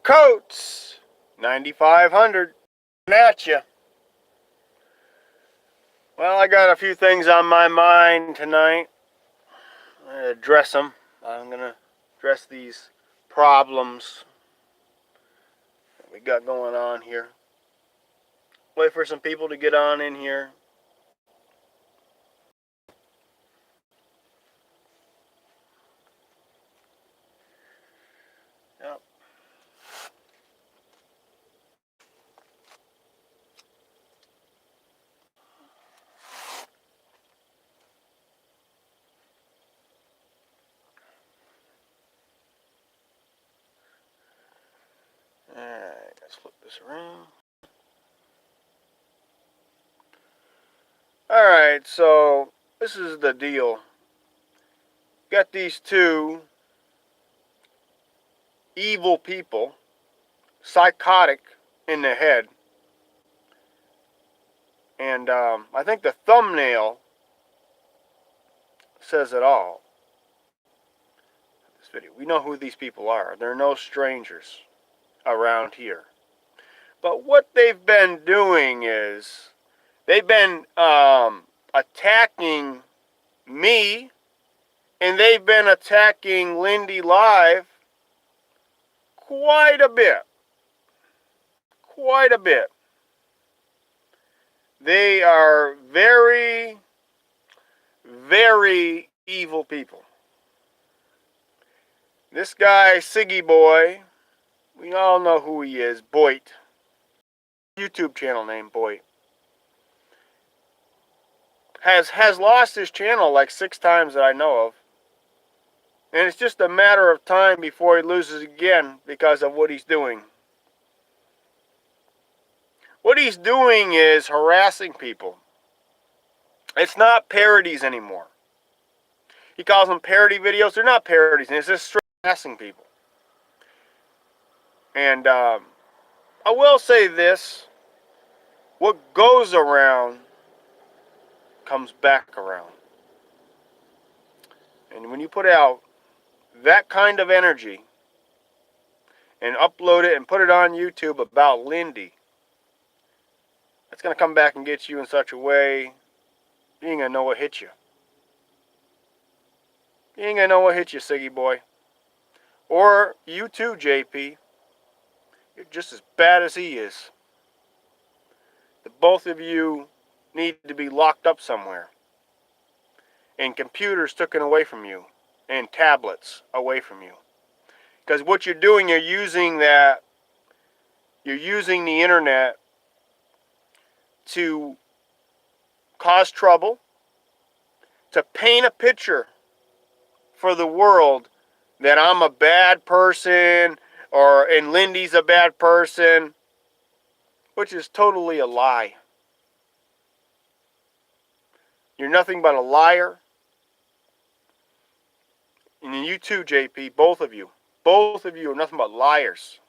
Coats 9500 at you. Well, I got a few things on my mind tonight. I'm going to address them. I'm going to address these problems that we got going on here. Wait for some people to get on in here. Yep. Alright, let's flip this around. Alright, so this is the deal. Got these two evil people, psychotic in the head. And I think the thumbnail says it all. This video. We know who these people are. They're no strangers around here. But what they've been doing is they've been attacking me, and they've been attacking Lindy Live quite a bit. Quite a bit. They are very, very evil people. This guy, Siggy Boy, we all know who he is, Boyt. YouTube channel name, Boyt. Has lost his channel like 6 times that I know of. And it's just a matter of time before he loses again because of what he's doing. What he's doing is harassing people. It's not parodies anymore. He calls them parody videos. They're not parodies. It's just straight harassing people. And I will say this. What goes around comes back around. And when you put out that kind of energy and upload it and put it on YouTube about Lindy, it's going to come back and get you in such a way you ain't going to know what hit you. You ain't going to know what hit you, Siggy Boy. Or you too, JP. You're just as bad as he is. The both of you need to be locked up somewhere. And computers taken away from you. And tablets away from you. Because what you're doing, you're using the internet to cause trouble, to paint a picture for the world that I'm a bad person and Lindy's a bad person, which is totally a lie. You're nothing but a liar. And you too, JP, both of you. Both of you are nothing but liars.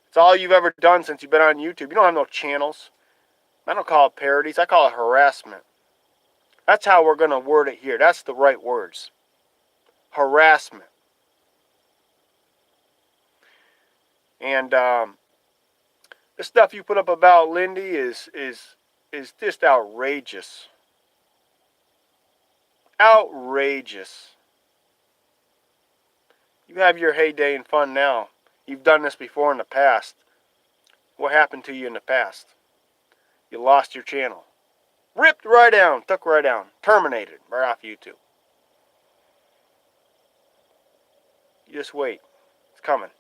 It's all you've ever done since you've been on YouTube. You don't have no channels. I don't call it parodies. I call it harassment. That's how we're going to word it here. That's the right words. Harassment. And the stuff you put up about Lindy is just outrageous. Outrageous. You have your heyday and fun now. You've done this before in the past. What happened to you in the past? You lost your channel. Ripped right down, took right down, terminated right off YouTube. You just wait. It's coming.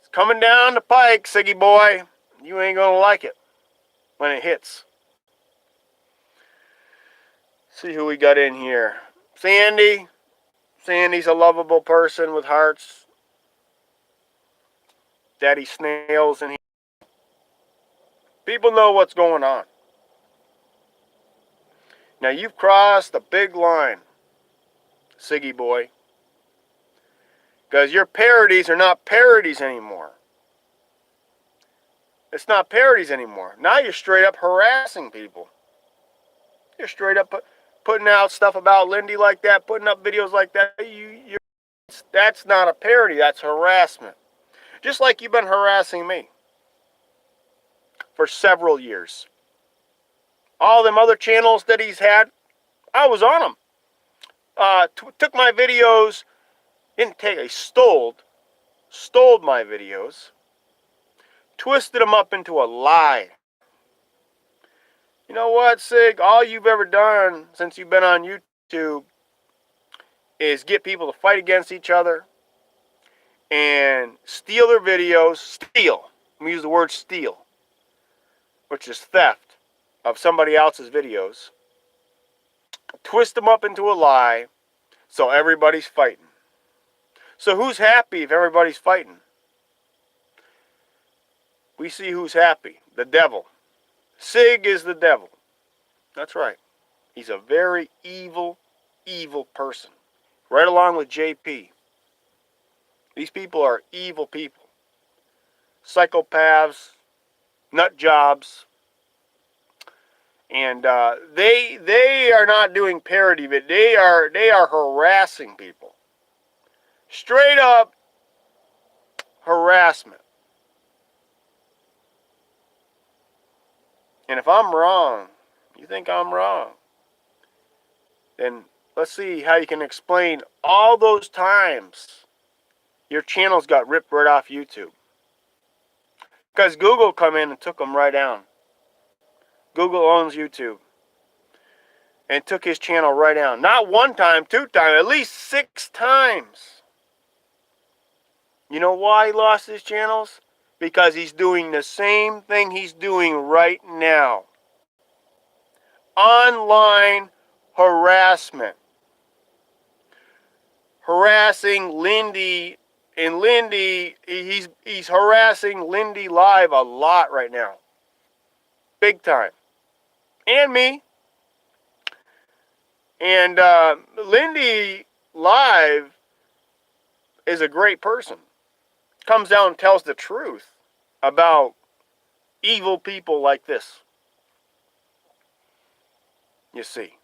It's coming down the pike, Siggy Boy. You ain't gonna like it when it hits. See who we got in here. Sandy. Sandy's a lovable person with hearts. Daddy Snails in here. People know what's going on. Now you've crossed a big line, Siggy Boy. Because your parodies are not parodies anymore. It's not parodies anymore. Now you're straight up harassing people. You're straight up putting out stuff about Lindy like that, putting up videos like that. That's not a parody. That's harassment. Just like you've been harassing me for several years. All them other channels that he's had, I was on them. Took my videos, didn't take, I stole my videos, twisted them up into a lie. You know what, Sig? All you've ever done since you've been on YouTube is get people to fight against each other and steal their videos. Steal. I'm going to use the word steal, which is theft of somebody else's videos. Twist them up into a lie so everybody's fighting. So who's happy if everybody's fighting? We see who's happy. The devil. Sig is the devil. That's right. He's a very evil, evil person. Right along with JP. These people are evil people. Psychopaths, nut jobs. And they are not doing parody, but they are harassing people. Straight up harassment. And if I'm wrong, you think I'm wrong, then let's see how you can explain all those times your channels got ripped right off YouTube. Because Google come in and took them right down. Google owns YouTube. And took his channel right down. Not one time, 2 times, at least 6 times. You know why he lost his channels? Because he's doing the same thing he's doing right now. Online harassment. Harassing Lindy. And Lindy, he's harassing Lindy live a lot right now. Big time. And me. And Lindy live is a great person. Comes down and tells the truth about evil people like this. You see.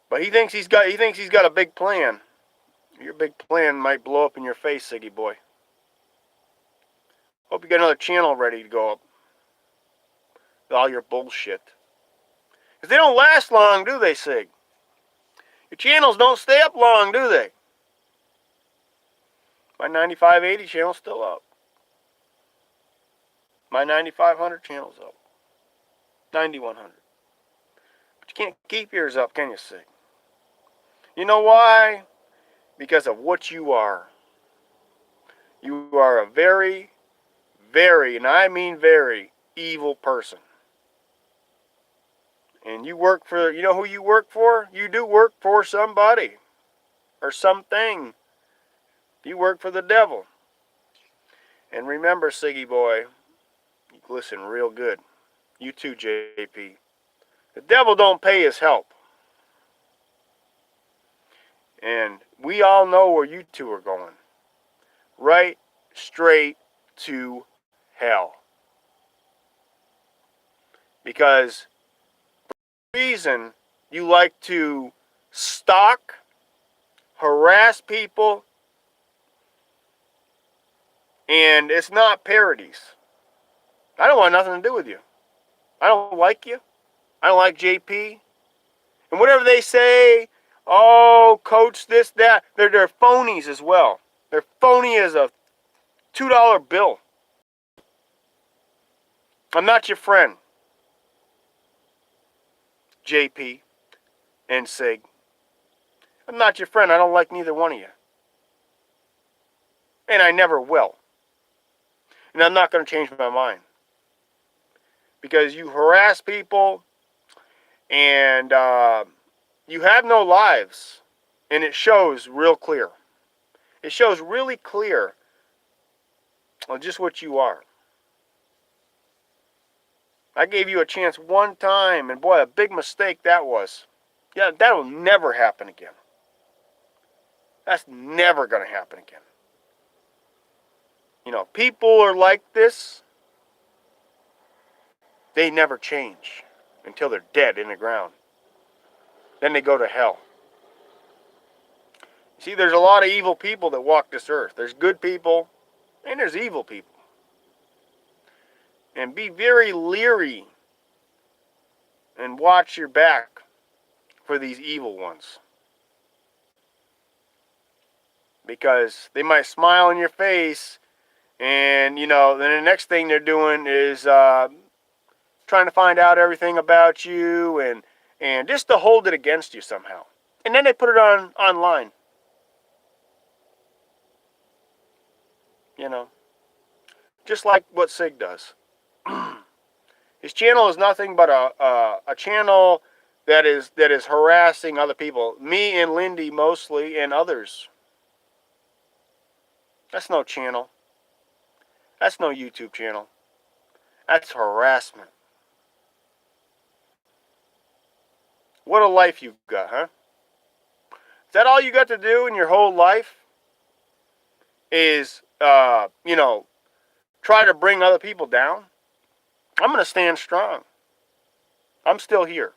But he thinks he's got a big plan. Your big plan might blow up in your face, Siggy boy. Hope you got another channel ready to go up. With all your bullshit. Because they don't last long, do they, Sig? Your channels don't stay up long, do they? My 9580 channel's still up. My 9500 channel's up. 9100. But you can't keep yours up, can you, Sig? You know why? Because of what you are. You are a very, very, and I mean very, evil person. And you work for, you know who you work for? You do work for somebody. Or something. You work for the devil. And remember, Siggy boy, you listen real good. You too, JP. The devil don't pay his help. And we all know where you two are going. Right straight to hell. Because for some reason you like to stalk, harass people, and it's not parodies. I don't want nothing to do with you. I don't like you. I don't like JP. And whatever they say, oh, coach this, that, they're phonies as well. They're phony as a $2 bill. I'm not your friend, JP and Sig. I'm not your friend. I don't like neither one of you. And I never will. And I'm not going to change my mind. Because you harass people and you have no lives. And it shows real clear. It shows really clear on just what you are. I gave you a chance one time, and boy, a big mistake that was. Yeah, that will never happen again. That's never going to happen again. You know, people are like this. They never change until they're dead in the ground. Then they go to hell. See, there's a lot of evil people that walk this earth. There's good people, And there's evil people. And be very leery and watch your back for these evil ones. Because they might smile in your face, and, you know, then the next thing they're doing is trying to find out everything about you, and just to hold it against you somehow. And then they put it online. You know, just like what Sig does. His channel is nothing but a channel that is harassing other people. Me and Lindy mostly, and others. That's no channel. That's no YouTube channel. That's harassment. What a life you've got, huh? Is that all you got to do in your whole life? Is, you know, try to bring other people down? I'm going to stand strong. I'm still here.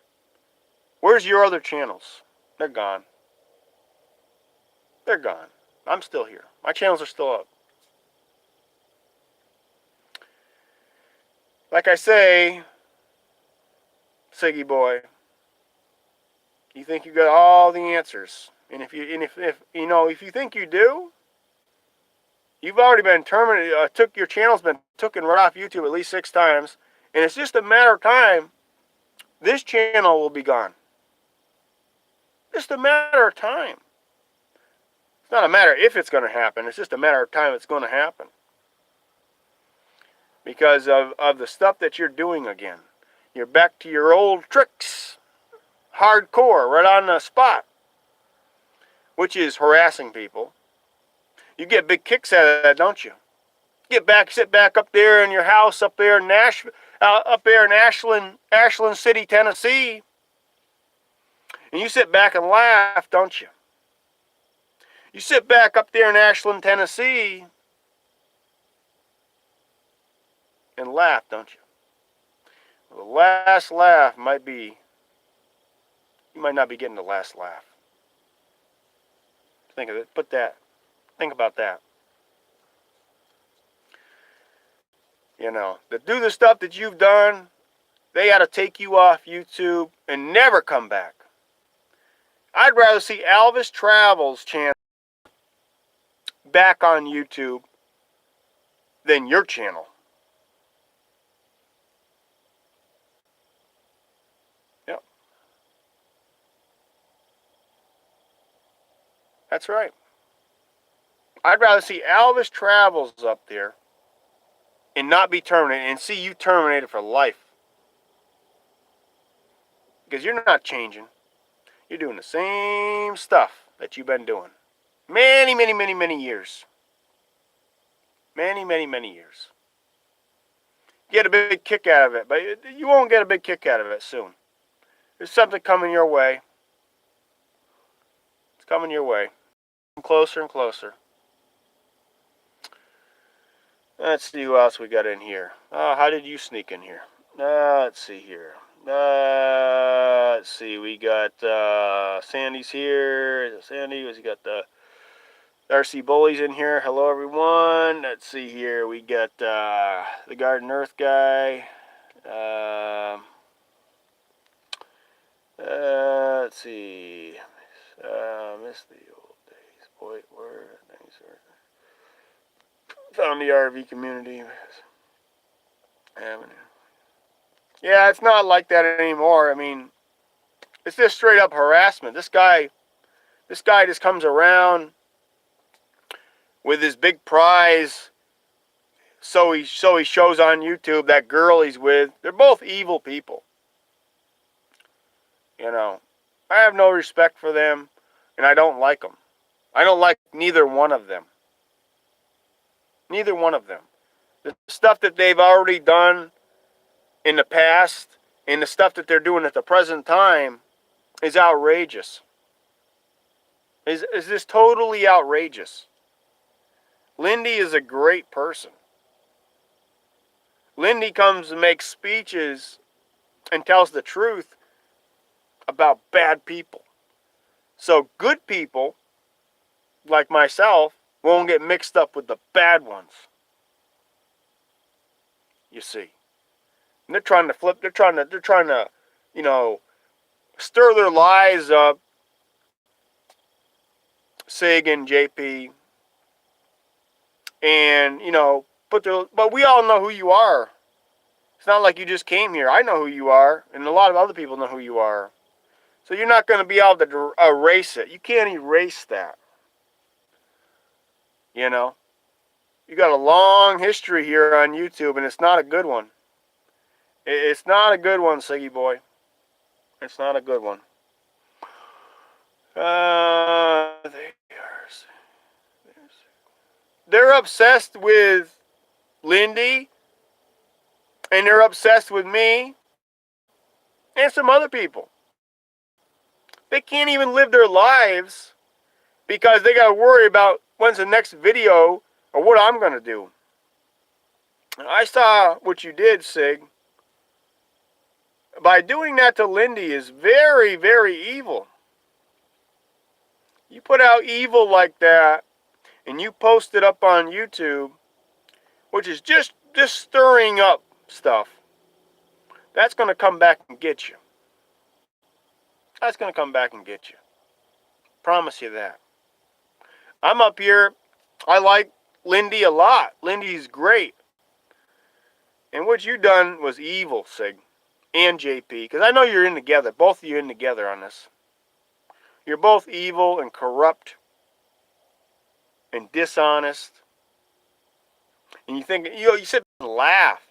Where's your other channels? They're gone. They're gone. I'm still here. My channels are still up. Like I say, Siggy boy, you think you got all the answers, and if you know, if you think you do, you've already been terminated. Your channel's been taken right off YouTube at least 6 times, and it's just a matter of time. This channel will be gone. Just a matter of time. It's not a matter if it's going to happen. It's just a matter of time it's going to happen. Because of the stuff that you're doing again. You're back to your old tricks. Hardcore, right on the spot. Which is harassing people. You get big kicks out of that, don't you? Sit back up there in your house up there in Ashland City, Tennessee. And you sit back and laugh, don't you? You sit back up there in Ashland, Tennessee, and laugh, don't you? Well, the last laugh might be, you might not be getting the last laugh. Think of it. Think about that. You know, to do the stuff that you've done, they got to take you off YouTube and never come back. I'd rather see Alvis Travels channel back on YouTube than your channel. Yep. That's right. I'd rather see Alvis Travels up there and not be terminated, and see you terminated for life. Because you're not changing. You're doing the same stuff that you've been doing. Many, many, many, many years. Many, many, many years. Get a big kick out of it, but you won't get a big kick out of it soon. There's something coming your way. It's coming your way. Closer and closer. Let's see who else we got in here. How did you sneak in here? Let's see here. Let's see. We got Sandy's here. Sandy, we got the RC Bullies in here. Hello, everyone. Let's see here. We got the Garden Earth guy. Let's see. Miss the old days. Boyt, where things are. Found the RV community. Avenue. Yeah, it's not like that anymore. I mean, it's just straight up harassment. This guy just comes around with his big prize. So he shows on YouTube that girl he's with. They're both evil people. You know, I have no respect for them, and I don't like them. I don't like neither one of them. Neither one of them. The stuff that they've already done in the past and the stuff that they're doing at the present time is outrageous. Is this totally outrageous? Lindy is a great person. Lindy comes and makes speeches and tells the truth about bad people. So good people, like myself, won't get mixed up with the bad ones. you see. And they're trying to flip, they're trying to, you know, stir their lies up, Sig and JP, and, you know, but we all know who you are. It's not like you just came here. I know who you are, and a lot of other people know who you are. So you're not going to be able to erase it. You can't erase that. You know? You got a long history here on YouTube, and it's not a good one. It's not a good one, Siggy boy. It's not a good one. They're obsessed with Lindy, and they're obsessed with me, and some other people. They can't even live their lives because they got to worry about when's the next video or what I'm going to do. I saw what you did, Sig. By doing that to Lindy is very, very evil. You put out evil like that and you post it up on YouTube, which is just stirring up stuff. That's going to come back and get you. That's going to come back and get you. Promise you that. I'm up here. I like Lindy a lot. Lindy's great. And what you done was evil, Sig. And JP. Because I know you're in together. Both of you in together on this. You're both evil and corrupt. And dishonest. And you think, you sit and laugh.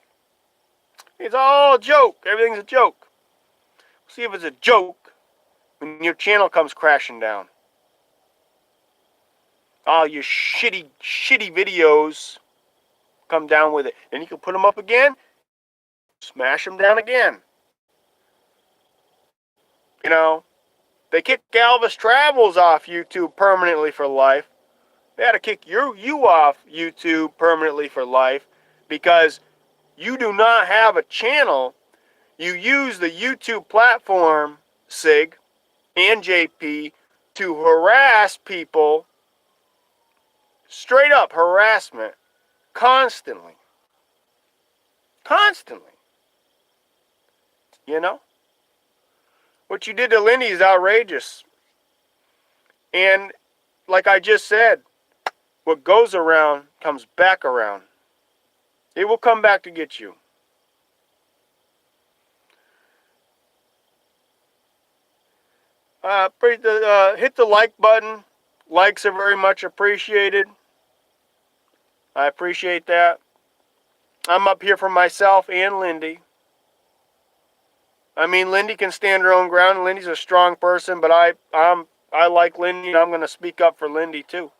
It's all a joke. Everything's a joke. See if it's a joke when your channel comes crashing down. All your shitty videos come down with it. Then you can put them up again, smash them down again. You know, they kicked Galvis Travels off YouTube permanently for life. They had to kick you off YouTube permanently for life because you do not have a channel. You use the YouTube platform, Sig and JP, to harass people. Straight up harassment. Constantly. Constantly. You know? What you did to Lindy is outrageous. And like I just said, what goes around comes back around. It will come back to get you. Hit the like button. Likes are very much appreciated. I appreciate that. I'm up here for myself and Lindy. I mean, Lindy can stand her own ground. Lindy's a strong person, but I like Lindy, and I'm going to speak up for Lindy too.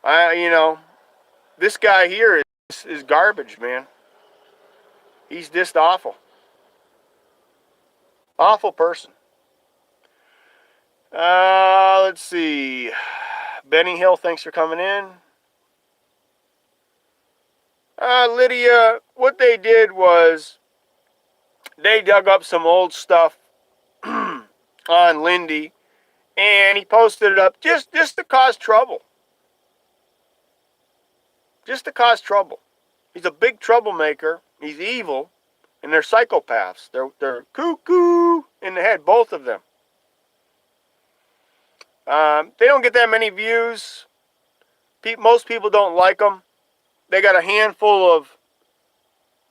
You know, this guy here is garbage, man. He's just awful. Awful person. Let's see. Benny Hill, thanks for coming in. Lydia, what they did was they dug up some old stuff on Lindy, and he posted it up just to cause trouble. Just to cause trouble. He's a big troublemaker. He's evil, and they're psychopaths. They're cuckoo in the head, both of them. They don't get that many views. Most people don't like them. They got a handful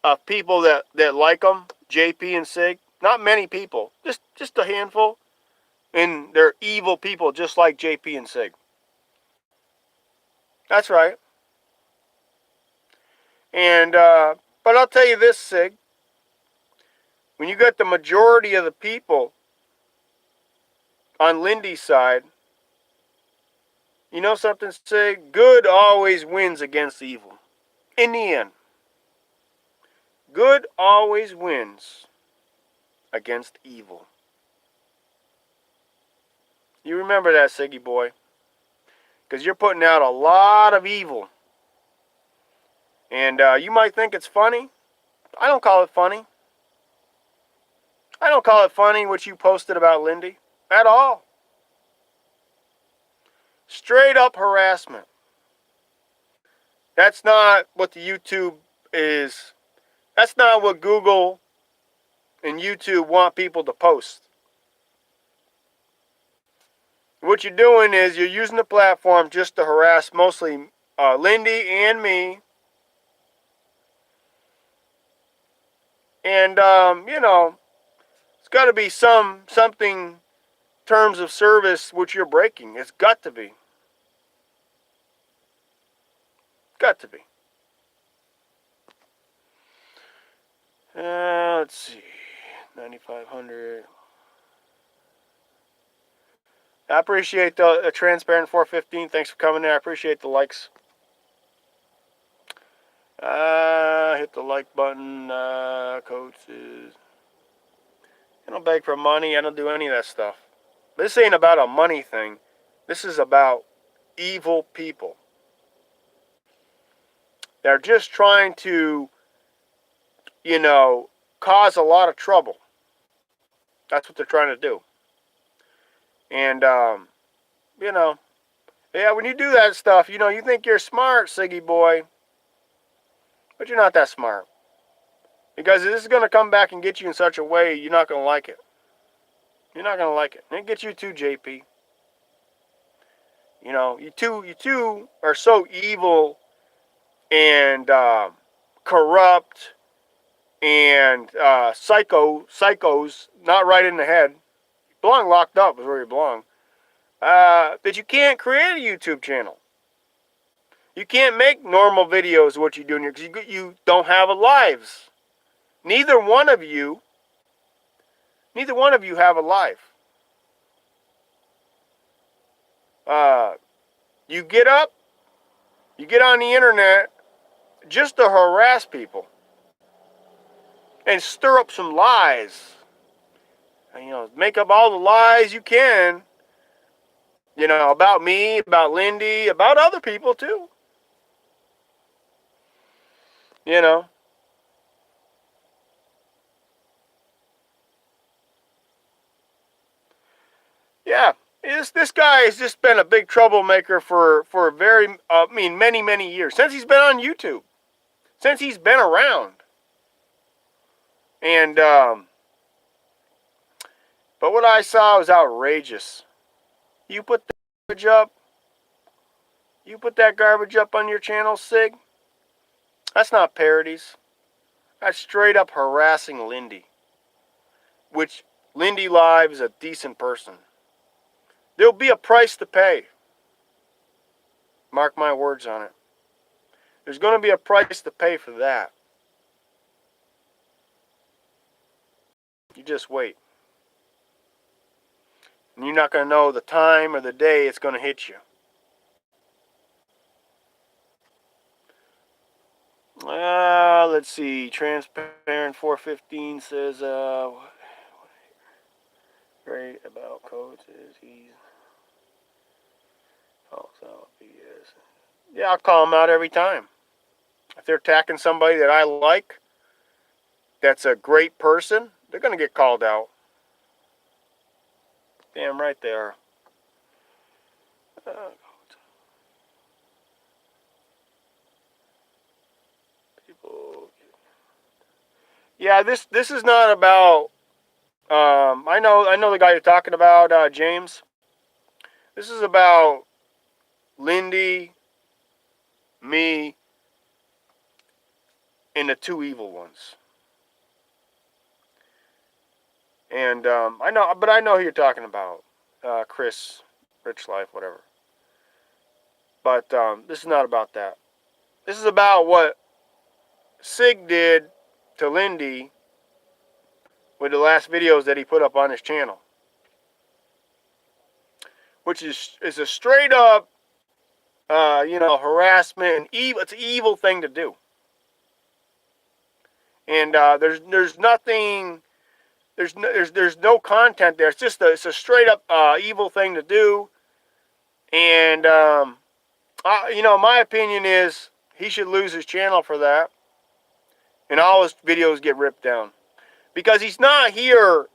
of people that like them, JP and Sig. Not many people, just a handful. And they're evil people just like JP and Sig. That's right. And, but I'll tell you this, Sig. When you got the majority of the people on Lindy's side, you know something, Sig? Good always wins against evil. In the end. Good always wins against evil. You remember that, Siggy boy. Because you're putting out a lot of evil. And you might think it's funny. I don't call it funny. I don't call it funny what you posted about Lindy. At all. Straight up harassment. That's not what the YouTube that's not what Google and YouTube want people to post. What you're doing is you're using the platform just to harass mostly Lindy and me. And, you know, it's got to be something terms of service which you're breaking. It's got to be. Got to be. Let's see. 9,500. I appreciate the transparent 415. Thanks for coming in. I appreciate the likes. Hit the like button. Coaches. I don't beg for money. I don't do any of that stuff. This ain't about a money thing. This is about evil people. They're just trying to, you know, cause a lot of trouble. That's what they're trying to do. And, you know, yeah, when you do that stuff, you know, you think you're smart, Siggy boy. But you're not that smart. Because this is going to come back and get you in such a way, you're not going to like it. You're not going to like it. And it gets you too, JP. You know, you two are so evil and corrupt and psychos, not right in the head. You belong locked up is where you belong. That you can't create a YouTube channel. You can't make normal videos of what you're doing here because you don't have a lives. Neither one of you have a life. You get up, you get on the internet just to harass people and stir up some lies. And, you know, make up all the lies you can, you know, about me, about Lindy, about other people too. You know. Yeah, this guy has just been a big troublemaker for many years. Since he's been on YouTube. Since he's been around. And, but what I saw was outrageous. You put that garbage up. You put that garbage up on your channel, Sig. That's not parodies. That's straight up harassing Lindy. Which Lindy Live is a decent person. There'll be a price to pay. Mark my words on it. There's going to be a price to pay for that. You just wait. And you're not going to know the time or the day it's going to hit you. Let's see. Transparent 415 says, great about codes is he's calls out BS. Yeah, I'll call them out every time. If they're attacking somebody that I like, that's a great person, they're going to get called out. Damn right they are. People. Yeah, this is not about. I know the guy you're talking about, James. This is about Lindy, me, and the two evil ones. And I know who you're talking about, Chris, Rich Life, whatever. But this is not about that. This is about what Sig did to Lindy with the last videos that he put up on his channel, which is a straight up, harassment and evil. It's an evil thing to do. And there's nothing. There's no content there. It's a straight up evil thing to do. And my opinion is he should lose his channel for that, and all his videos get ripped down, because he's not here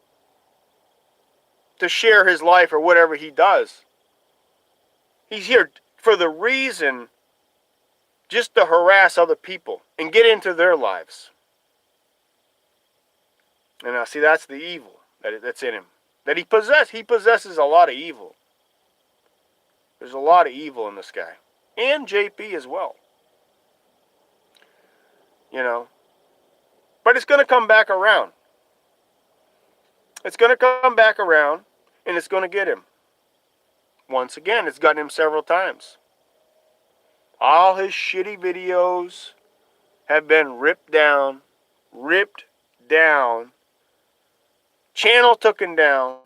to share his life or whatever he does. He's here for the reason just to harass other people. and get into their lives. And now, see, that's the evil that's in him. That he possesses a lot of evil. There's a lot of evil in this guy. And JP as well. You know. But it's going to come back around. It's going to come back around, and it's going to get him. Once again, it's gotten him several times. All his shitty videos have been ripped down, channel taken down,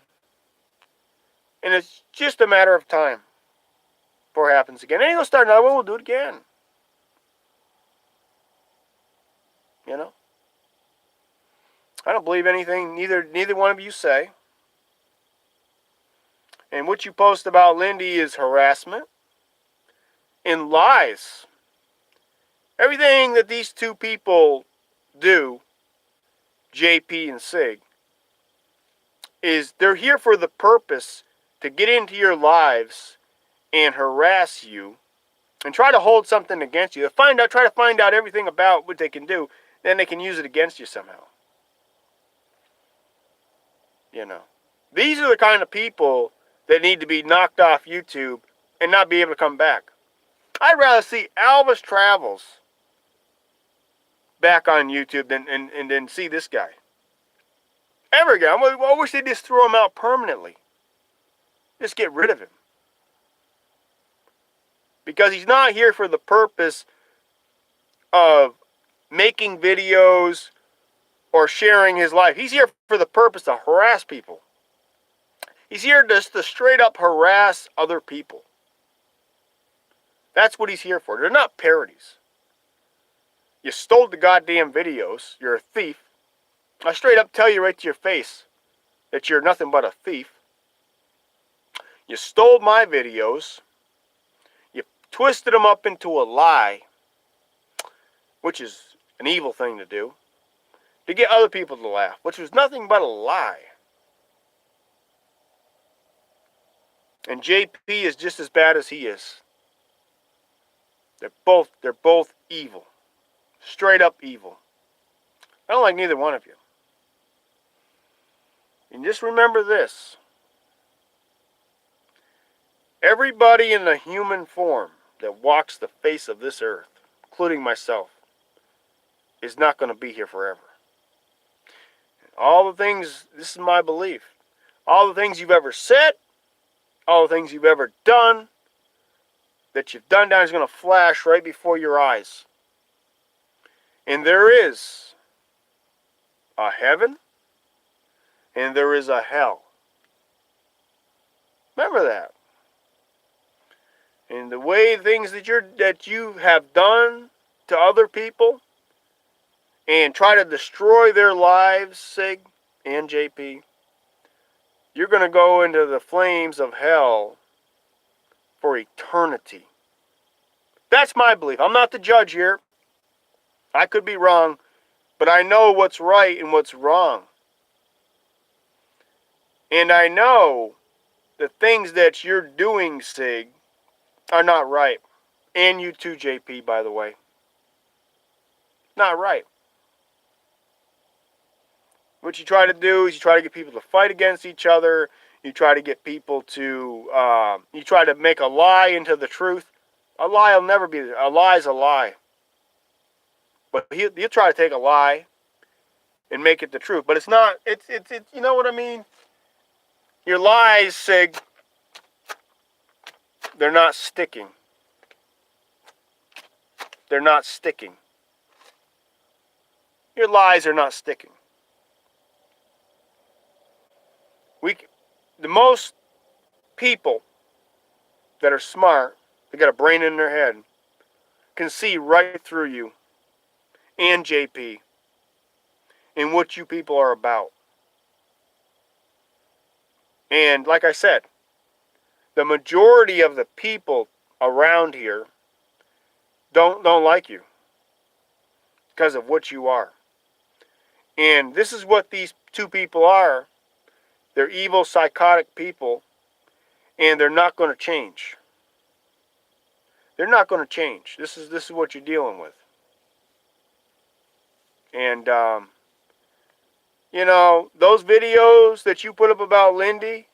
and it's just a matter of time before it happens again. And he'll start another one, we'll do it again. You know? I don't believe anything neither one of you say. And what you post about Lindy is harassment and lies. Everything that these two people do, JP and Sig, is they're here for the purpose to get into your lives and harass you and try to hold something against you. Try to find out everything about what they can do, then they can use it against you somehow. You know. These are the kind of people that need to be knocked off YouTube and not be able to come back. I'd rather see Elvis Travels back on YouTube than see this guy. Ever again. I wish they'd just throw him out permanently. Just get rid of him. Because he's not here for the purpose of making videos or sharing his life. He's here for the purpose to harass people. He's here just to straight up harass other people. That's what he's here for. They're not parodies. You stole the goddamn videos. You're a thief. I straight up tell you right to your face that you're nothing but a thief. You stole my videos. You twisted them up into a lie, which is an evil thing to do, to get other people to laugh, which was nothing but a lie. And JP is just as bad as he is. They're both evil. Straight up evil. I don't like neither one of you. And just remember this. Everybody in the human form that walks the face of this earth, including myself, is not going to be here forever. All the things, this is my belief, all the things you've ever said, all the things you've ever done, that you've done down is going to flash right before your eyes. And there is a heaven and there is a hell. Remember that. And the way things that you have done to other people and try to destroy their lives, Sig and JP, you're going to go into the flames of hell for eternity. That's my belief. I'm not the judge here. I could be wrong, but I know what's right and what's wrong. And I know the things that you're doing, Sig, are not right. And you too, JP, by the way. Not right. What you try to do is you try to get people to fight against each other. You try to get people to, you try to make a lie into the truth. A lie will never be, a lie is a lie. But he'll try to take a lie and make it the truth. But it's not, it's you know what I mean? Your lies, Sig, they're not sticking. They're not sticking. Your lies are not sticking. The most people that are smart, they got a brain in their head, can see right through you and JP and what you people are about. And like I said, the majority of the people around here don't like you because of what you are. And this is what these two people are. They're evil, psychotic people, and they're not going to change. They're not going to change. This is what you're dealing with. And, you know, those videos that you put up about Lindy,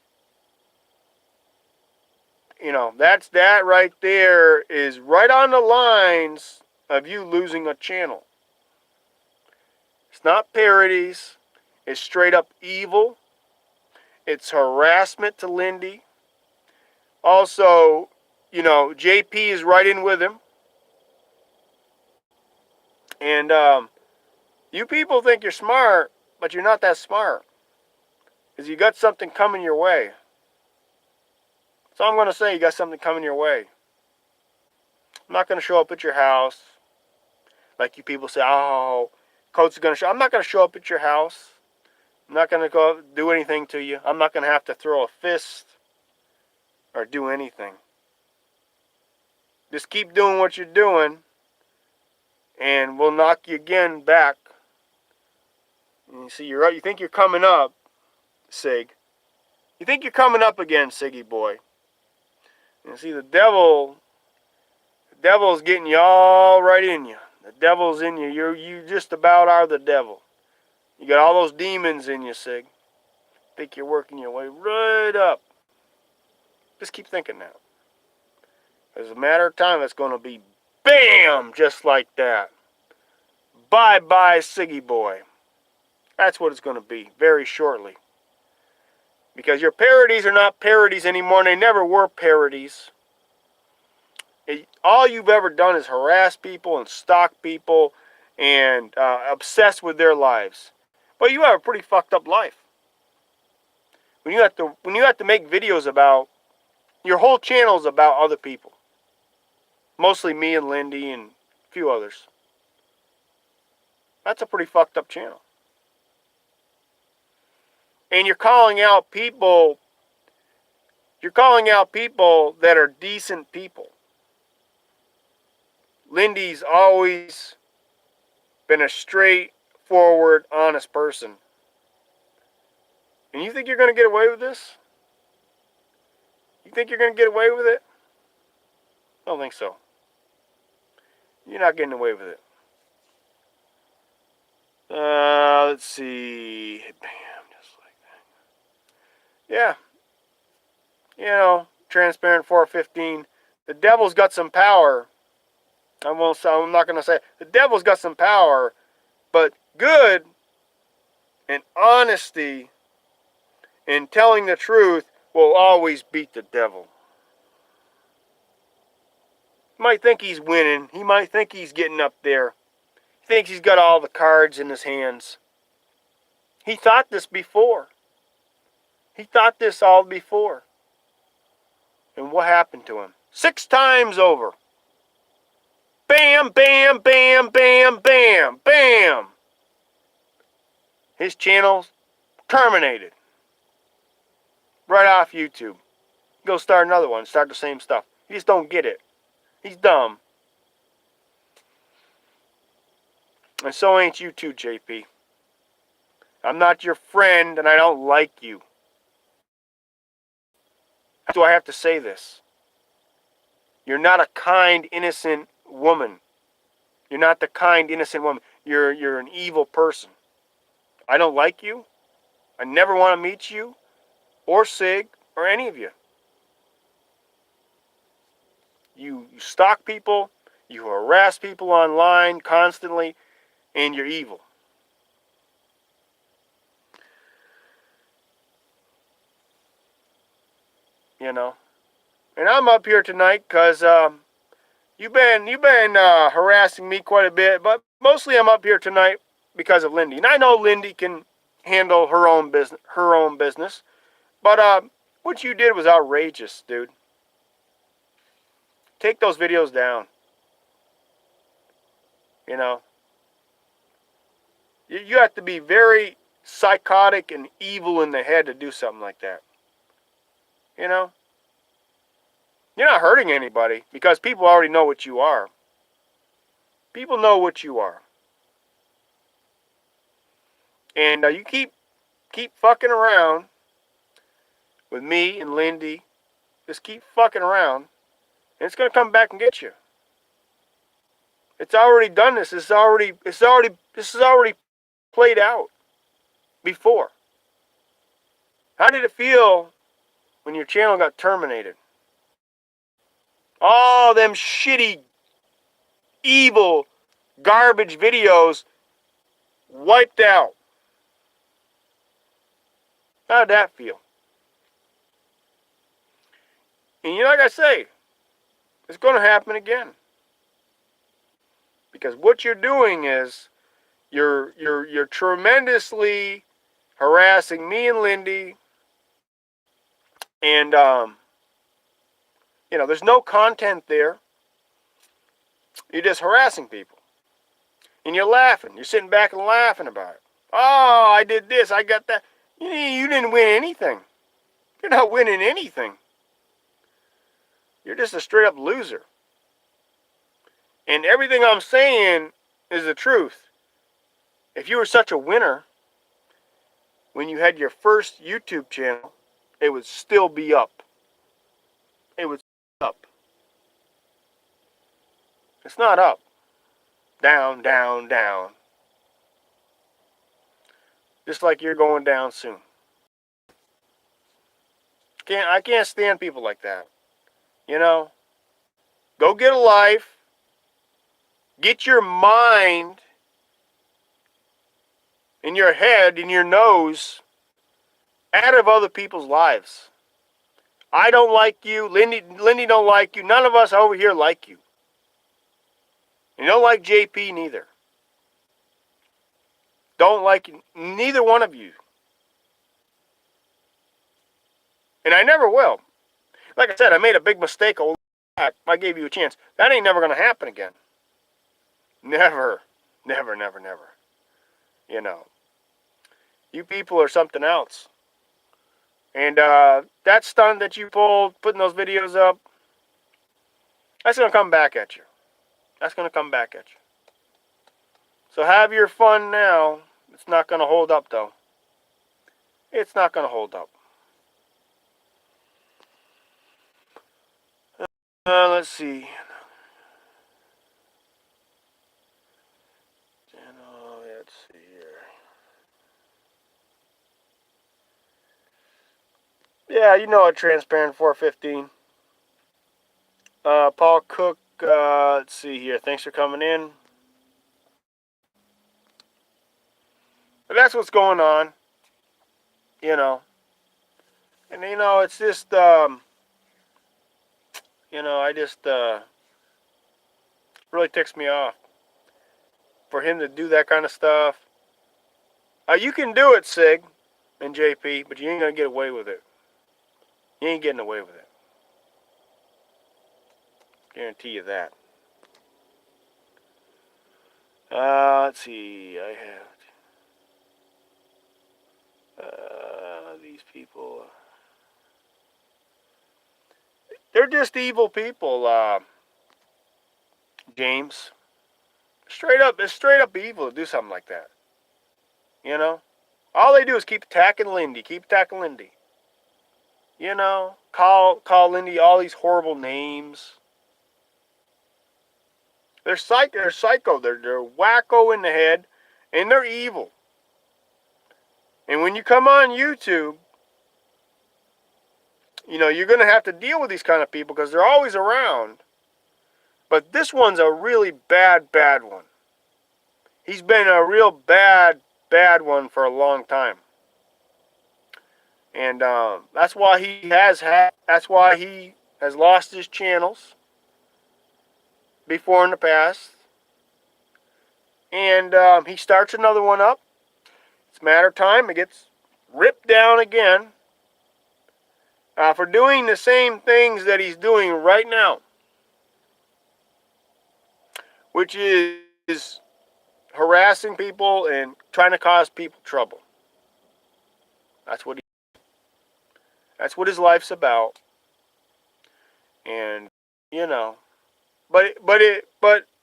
you know, that right there is right on the lines of you losing a channel. It's not parodies. It's straight up evil. It's harassment to Lindy. Also, you know, JP is right in with him. And you people think you're smart, but you're not that smart. Because you got something coming your way. So I'm going to say you got something coming your way. I'm not going to show up at your house. Like you people say, oh, Coach is going to show. I'm not going to show up at your house. I'm not going to go do anything to you. I'm not going to have to throw a fist or do anything. Just keep doing what you're doing, and we'll knock you again back. And you see, you're right. You think you're coming up, Sig. You think you're coming up again, Siggy boy. And see, the devil's getting you all right in you. The devil's in you. You just about are the devil. You got all those demons in you, Sig. Think you're working your way right up. Just keep thinking that. As a matter of time, it's going to be BAM! Just like that. Bye-bye, Siggy boy. That's what it's going to be very shortly. Because your parodies are not parodies anymore, and they never were parodies. All you've ever done is harass people and stalk people and obsess with their lives. But you have a pretty fucked up life. When you have to make videos about, your whole channel is about other people. Mostly me and Lindy and a few others. That's a pretty fucked up channel. And you're calling out people that are decent people. Lindy's always been a straightforward, honest person. And you think you're going to get away with this? You think you're going to get away with it? I don't think so. You're not getting away with it. Let's see. Bam, just like that. Yeah. You know, transparent 415. The devil's got some power. I'm not going to say. The devil's got some power. But good and honesty and telling the truth will always beat the devil. He might think he's winning. He might think he's getting up there. He thinks he's got all the cards in his hands. He thought this before. He thought this all before. And what happened to him? 6 times over. Bam, bam, bam, bam, bam, bam. His channel's terminated. Right off YouTube. Go start another one. Start the same stuff. You just don't get it. He's dumb. And so ain't you too, JP. I'm not your friend, and I don't like you. How do I have to say this? You're not a kind, innocent woman. You're not the kind, innocent woman. You're an evil person. I don't like you. I never want to meet you, or Sig, or any of you. You stalk people, you harass people online constantly, and you're evil. You know? And I'm up here tonight because you've been harassing me quite a bit, but mostly I'm up here tonight because of Lindy. And I know Lindy can handle her own business. But what you did was outrageous, dude. Take those videos down. You know? You have to be very psychotic and evil in the head to do something like that. You know? You're not hurting anybody because people already know what you are. People know what you are. And you keep fucking around with me and Lindy. Just keep fucking around. And it's going to come back and get you. It's already done this. This is already played out before. How did it feel when your channel got terminated? All them shitty, evil, garbage videos wiped out. How did that feel? And like I say, it's going to happen again. Because what you're doing is you're tremendously harassing me and Lindy, and there's no content there. You're just harassing people, and you're laughing. You're sitting back and laughing about it. Oh, I did this. I got that. You didn't win anything. You're not winning anything. You're just a straight up loser. And everything I'm saying is the truth. If you were such a winner when you had your first YouTube channel, it would still be up. It would be up. It's not up. Down, down, down. Just like you're going down soon. I can't stand people like that. Go get a life. Get your mind in your head, in your nose, out of other people's lives. I don't like you. Lindy don't like you. None of us over here like you. You don't like JP neither. Don't like neither one of you. And I never will. Like I said, I made a big mistake. I gave you a chance. That ain't never going to happen again. Never. Never, never, never. You people are something else. And that stunt that you pulled, putting those videos up, that's going to come back at you. That's going to come back at you. So have your fun now. It's not going to hold up, though. It's not going to hold up. Let's see. Let's see here. Yeah, a transparent 415. Paul Cook, let's see here. Thanks for coming in. But that's what's going on. And it's just, I just, really ticks me off for him to do that kind of stuff. You can do it, Sig and JP, but you ain't going to get away with it. You ain't getting away with it. Guarantee you that. Let's see. I have these people. They're just evil people, James. It's straight up evil to do something like that. All they do is keep attacking Lindy. Call Lindy all these horrible names. They're psycho. They're wacko in the head, and they're evil. And when you come on YouTube, you're going to have to deal with these kind of people because they're always around. But this one's a really bad one. He's been a real bad one for a long time. And that's why he has lost his channels before in the past. And he starts another one up. It's a matter of time. It gets ripped down again for doing the same things that he's doing right now, which is harassing people and trying to cause people trouble. That's what his life's about. And but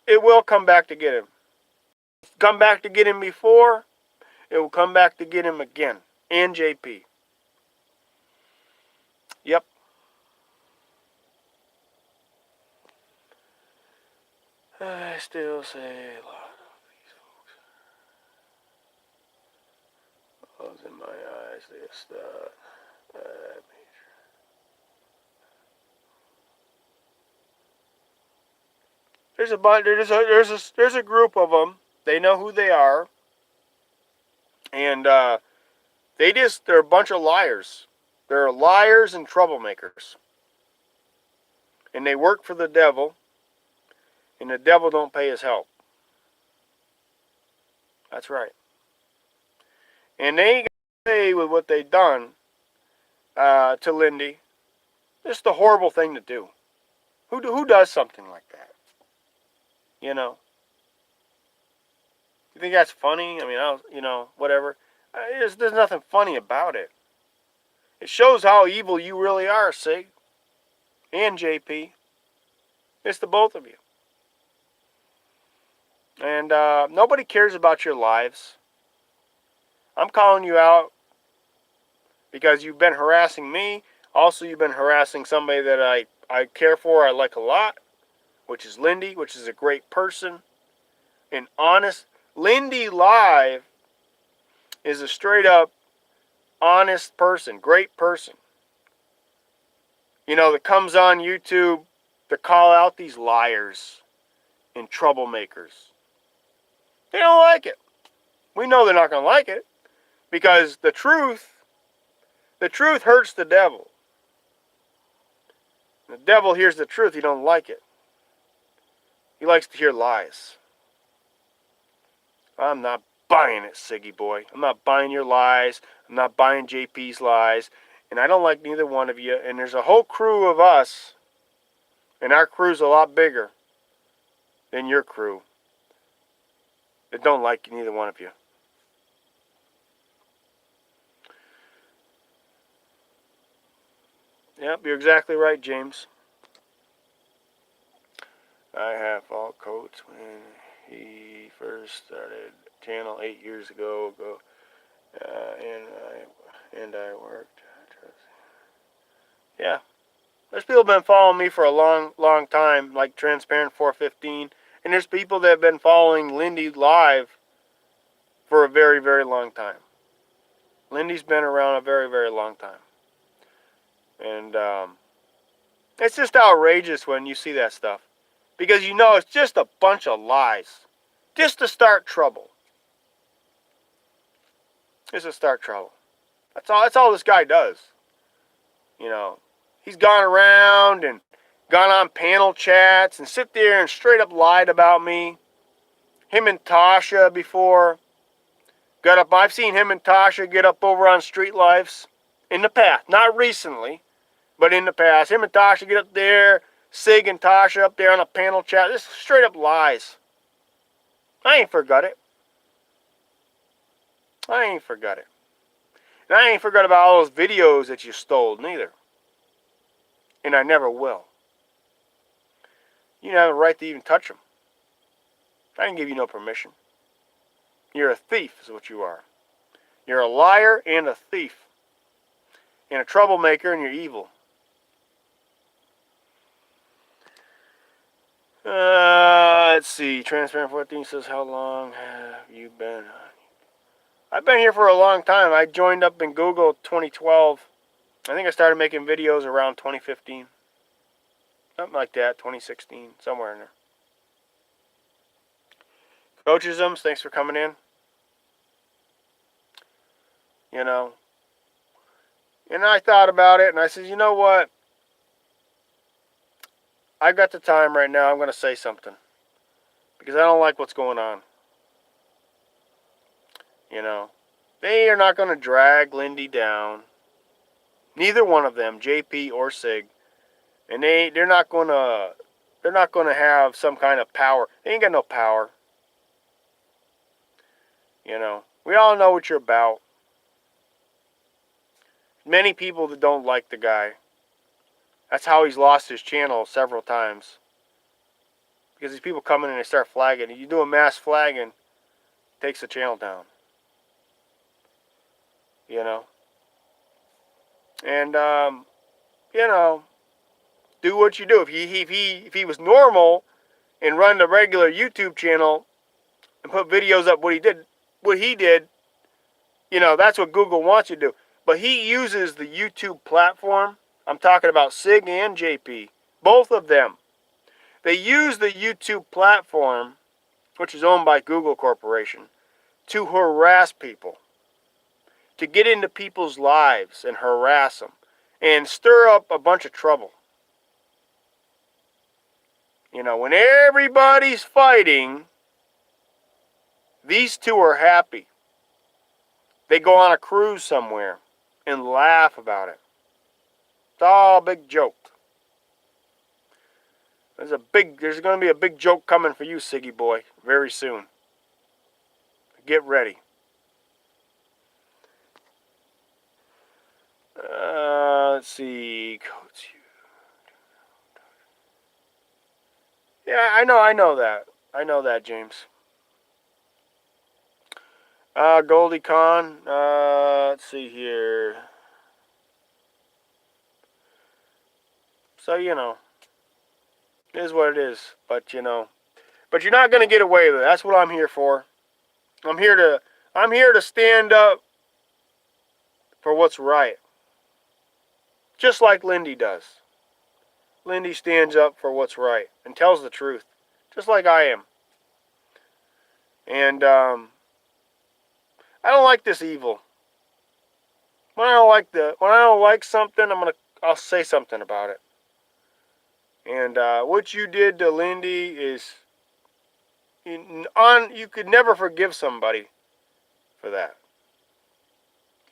it will come back to get him. Come back to get him before, it will come back to get him again. And JP. Yep. still say a lot of these folks. Closing my eyes, this, there's a bunch. There's a group of them. They know who they are, and they're a bunch of liars. They're liars and troublemakers, and they work for the devil, and the devil don't pay his help. That's right. And they ain't gonna pay with what they done to Lindy. It's the horrible thing to do. Who does something like that? You know. You think that's funny? I mean, whatever. There's nothing funny about it. It shows how evil you really are, Sig. And JP. It's the both of you. And nobody cares about your lives. I'm calling you out because you've been harassing me. Also, you've been harassing somebody that I care for, I like a lot, which is Lindy, which is a great person. And honest. Lindy Live is a straight up honest person, great person. That comes on YouTube to call out these liars and troublemakers. They don't like it. We know they're not going to like it because the truth hurts the devil. The devil hears the truth, he don't like it. He likes to hear lies. I'm not buying it, Siggy boy. I'm not buying your lies. I'm not buying JP's lies. And I don't like neither one of you. And there's a whole crew of us. And our crew's a lot bigger than your crew that don't like neither one of you. Yep, you're exactly right, James. I have fall coats when he first started channel 8 years ago. And I worked. Yeah, there's people been following me for a long time, like Transparent 415, and there's people that have been following Lindy Live for a very, very long time. Lindy's been around a very, very long time, and it's just outrageous when you see that stuff, because it's just a bunch of lies, just to start trouble. Just to start trouble. That's all this guy does. He's gone around and gone on panel chats and sit there and straight up lied about me. Him and Tasha before got up. I've seen him and Tasha get up over on Street Lives in the past, not recently, but in the past. Him and Tasha get up there, Sig and Tasha up there on a panel chat. This is straight up lies. I ain't forgot it. And I ain't forgot about all those videos that you stole, neither. And I never will. You don't have a right to even touch them. I didn't give you no permission. You're a thief is what you are. You're a liar and a thief. And a troublemaker, and you're evil. Let's see. Transparent 14 says, how long have you been? I've been here for a long time. I joined up in Google 2012. I think I started making videos around 2015. Something like that, 2016, somewhere in there. Coachisms, thanks for coming in. And I thought about it, and I said, you know what? I've got the time right now. I'm going to say something. Because I don't like what's going on. They are not going to drag Lindy down. Neither one of them, JP or Sig. And they're not going to have some kind of power. They ain't got no power. We all know what you're about. Many people that don't like the guy. That's how he's lost his channel several times. Because these people come in and they start flagging. You do a mass flagging, it takes the channel down. And do what you do. If he was normal, and run the regular YouTube channel and put videos up what he did, you know, that's what Google wants you to do. But he uses the YouTube platform. I'm talking about Sig and JP. Both of them. They use the YouTube platform, which is owned by Google Corporation, to harass people. To get into people's lives and harass them. And stir up a bunch of trouble. You know, when everybody's fighting, these two are happy. They go on a cruise somewhere and laugh about it. It's all a big joke. There's going to be a big joke coming for you, Siggy boy, very soon. Get ready. Let's see. Yeah, I know that. I know that, James. Goldie Con. Let's see here. So, you know, it is what it is. But, you know, but you're not going to get away with it. That's what I'm here for. I'm here to stand up for what's right. Just like Lindy does. Lindy stands up for what's right and tells the truth. Just like I am. And, I don't like this evil. When I don't like something, I'll say something about it. And what you did to Lindy is you could never forgive somebody for that.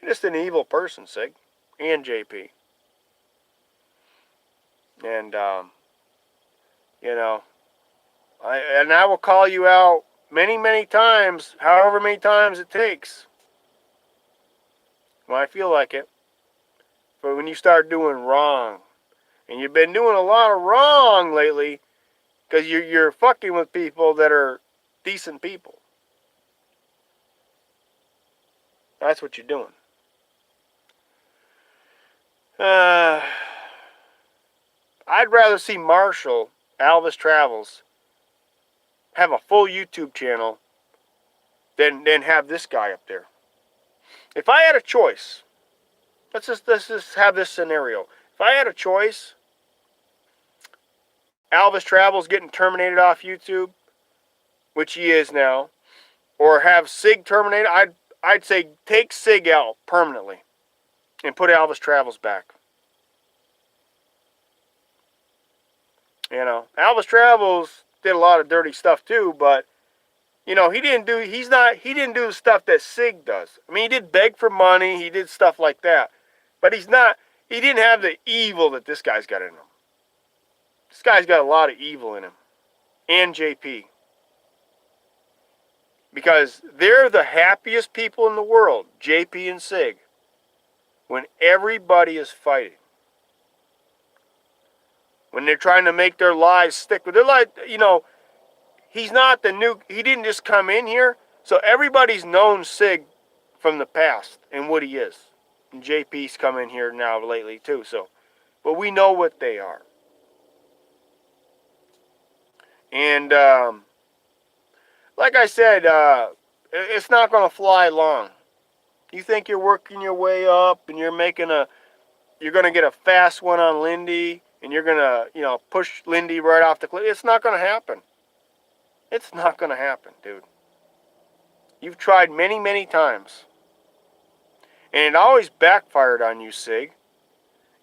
You're just an evil person, Sig, and JP. And you know, I will call you out many, many times, however many times it takes. When I feel like it. But when you start doing wrong, and you've been doing a lot of wrong lately, because you're fucking with people that are decent people. That's what you're doing. I'd rather see Marshall, Alvis Travels, have a full YouTube channel than have this guy up there. If I had a choice, let's just have this scenario. If I had a choice, Alvis Travels getting terminated off YouTube, which he is now, or have Sig terminated, I'd say take Sig out permanently and put Alvis Travels back. You know, Alvis Travels did a lot of dirty stuff too, but you know, he didn't do the stuff that Sig does. I mean, he did beg for money, he did stuff like that. But he didn't have the evil that this guy's got in him. This guy's got a lot of evil in him. And JP. Because they're the happiest people in the world, JP and Sig, when everybody is fighting. When they're trying to make their lives stick with their life, you know, he didn't just come in here. So everybody's known Sig from the past and what he is. And JP's come in here now lately too, so. But we know what they are. And, like I said, it's not going to fly long. You think you're working your way up and you're going to get a fast one on Lindy and you're going to, you know, push Lindy right off the cliff. It's not going to happen. It's not going to happen, dude. You've tried many, many times. And it always backfired on you, Sig.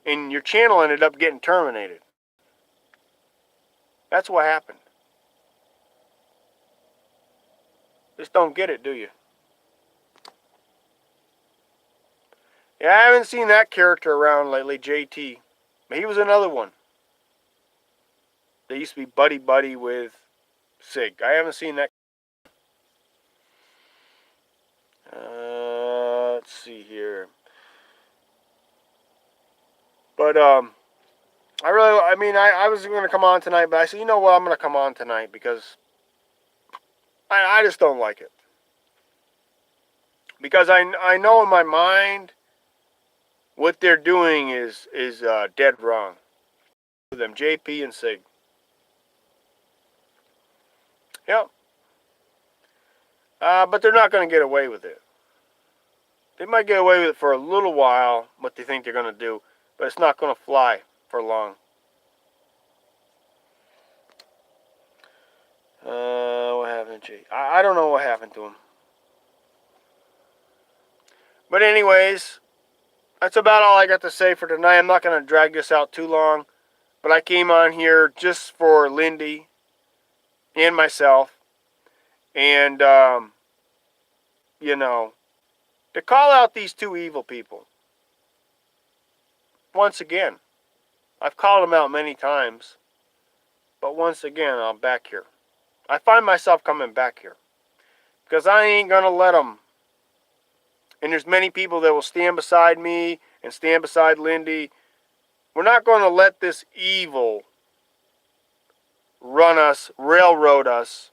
And your channel ended up getting terminated. That's what happened. Just don't get it, do you? Yeah, I haven't seen that character around lately, JT. But he was another one. They used to be buddy-buddy with Sig. I haven't seen that. Let's see here. But, I was going to come on tonight, but I said, you know what, I'm going to come on tonight because I just don't like it. Because I know in my mind what they're doing is dead wrong. Them, JP and Sig. Yep. But they're not going to get away with it. They might get away with it for a little while, what they think they're going to do, but it's not going to fly for long. What happened to Jay? I don't know what happened to him. But anyways, that's about all I got to say for tonight. I'm not going to drag this out too long, but I came on here just for Lindy and myself, and, you know, to call out these two evil people. Once again, I've called them out many times, but once again, I'm back here. I find myself coming back here because I ain't going to let them. And there's many people that will stand beside me and stand beside Lindy. We're not going to let this evil run us, railroad us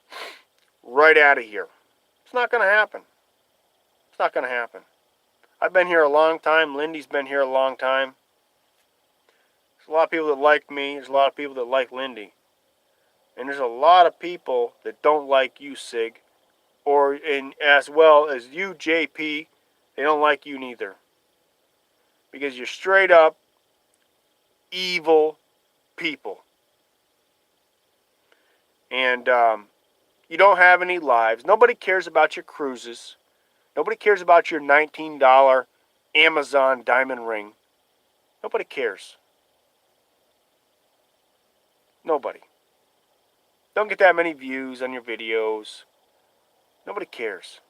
right out of here. It's not going to happen. It's not going to happen. I've been here a long time. Lindy's been here a long time. There's a lot of people that like me. There's a lot of people that like Lindy. And there's a lot of people that don't like you, Sig. Or as well as you, JP. They don't like you neither. Because you're straight up evil people. And you don't have any lives. Nobody cares about your cruises. Nobody cares about your $19 Amazon diamond ring. Nobody cares. Nobody. Don't get that many views on your videos. Nobody cares.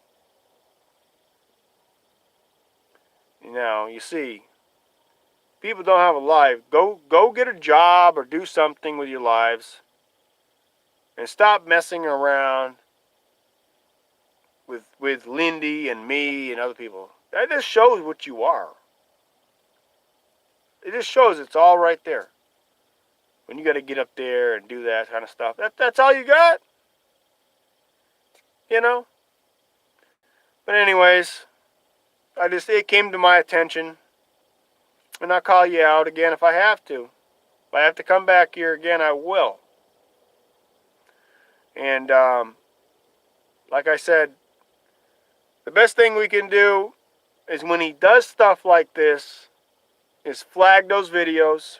Now, you see, people don't have a life. Go get a job or do something with your lives. And stop messing around with Lindy and me and other people. That just shows what you are. It just shows it's all right there. When you got to get up there and do that kind of stuff. That's all you got? You know? But anyways, it came to my attention. And I'll call you out again if I have to. If I have to come back here again, I will. And like I said, the best thing we can do is when he does stuff like this, is flag those videos.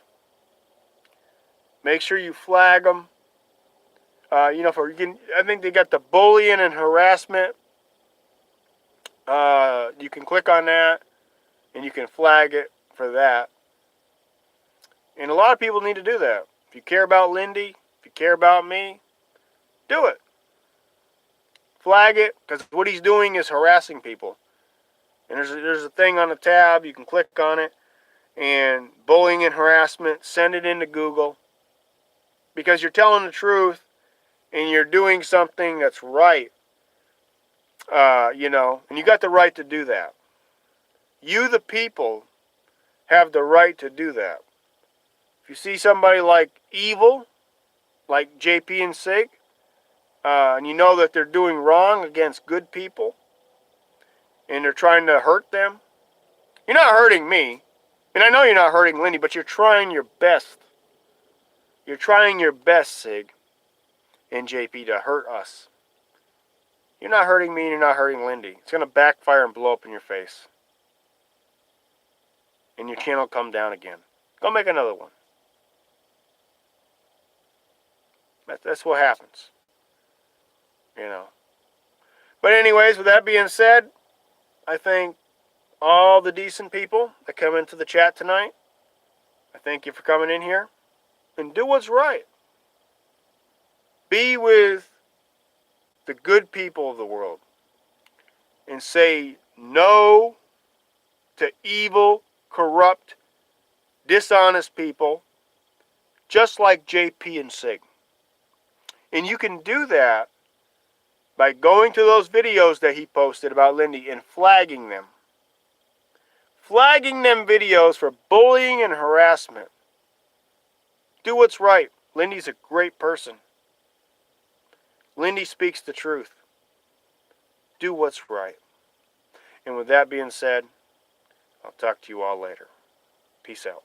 Make sure you flag them. I think they got the bullying and harassment. You can click on that, and you can flag it for that. And a lot of people need to do that. If you care about Lindy, if you care about me, do it. Flag it, because what he's doing is harassing people. And there's a thing on the tab, you can click on it, and bullying and harassment, send it into Google. Because you're telling the truth, and you're doing something that's right. And you got the right to do that. You, the people, have the right to do that. If you see somebody like evil, like JP and Sig, and you know that they're doing wrong against good people, and they're trying to hurt them, you're not hurting me. And I know you're not hurting Lindy, but you're trying your best. You're trying your best, Sig and JP, to hurt us. You're not hurting me, and you're not hurting Lindy. It's going to backfire and blow up in your face. And your channel will come down again. Go make another one. That's what happens. But anyways, with that being said, I thank all the decent people that come into the chat tonight. I thank you for coming in here. And do what's right. Be with the good people of the world. And say no to evil, corrupt, dishonest people, just like JP and Sig. And you can do that by going to those videos that he posted about Lindy and flagging them. Flagging them videos for bullying and harassment. Do what's right. Lindy's a great person. Lindy speaks the truth. Do what's right. And with that being said, I'll talk to you all later. Peace out.